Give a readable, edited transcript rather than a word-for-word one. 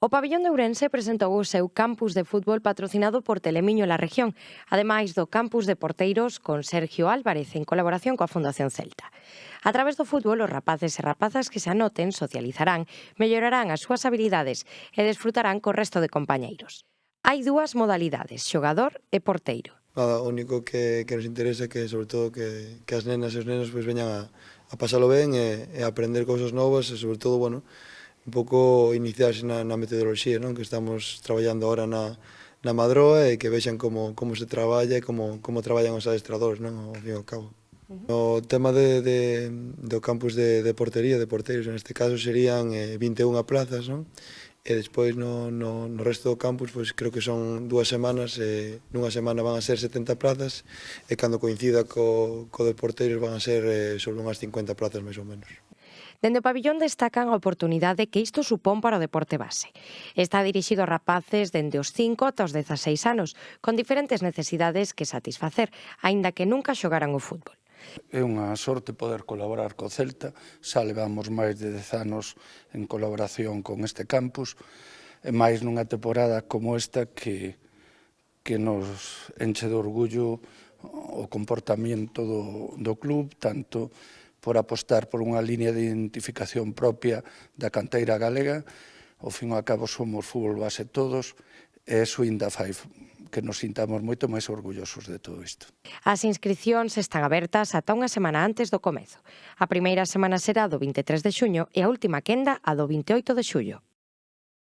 O pabillón de Ourense presentou o seu campus de fútbol patrocinado por Telemiño La Región, ademais do campus de porteiros con Sergio Álvarez en colaboración coa Fundación Celta. A través do fútbol, os rapaces e rapazas que se anoten socializarán, mellorarán as súas habilidades e desfrutarán co resto de compañeiros. Hai dúas modalidades, xogador e porteiro. Nada, o único que nos interesa é que, sobre todo, que as nenas e os nenos pues, veñan a pasalo ben e a aprender cousas novas e, sobre todo, bueno, un pouco iniciarse na metodoloxía, non? Que estamos traballando agora na Madroa e que vexan como se traballa e como traballan os adestradores, non? Ao fin e ao cabo. O tema do campus de portería, de porteiros, neste caso serían 21 plazas, non? E despois no resto do campus, pois creo que son 2 semanas, nunha semana van a ser 70 plazas e cando coincida co de porteiros van a ser sobre unhas 50 plazas máis ou menos. Dende o pabillón destacan a oportunidade que isto supón para o deporte base. Está dirixido a rapaces dende os 5 ata os 16 anos, con diferentes necesidades que satisfacer, aínda que nunca xogaran o fútbol. É unha sorte poder colaborar co Celta, xa levamos máis de 10 anos en colaboración con este campus, e máis nunha temporada como esta que nos enche de orgullo o comportamento do club, tanto por apostar por unha línea de identificación propia da canteira galega, ao fin e ao cabo somos fútbol base todos, e iso ainda fai que nos sintamos moito máis orgullosos de todo isto. As inscricións están abertas ata unha semana antes do comezo. A primeira semana será do 23 de xuño e a última quenda a do 28 de xullo.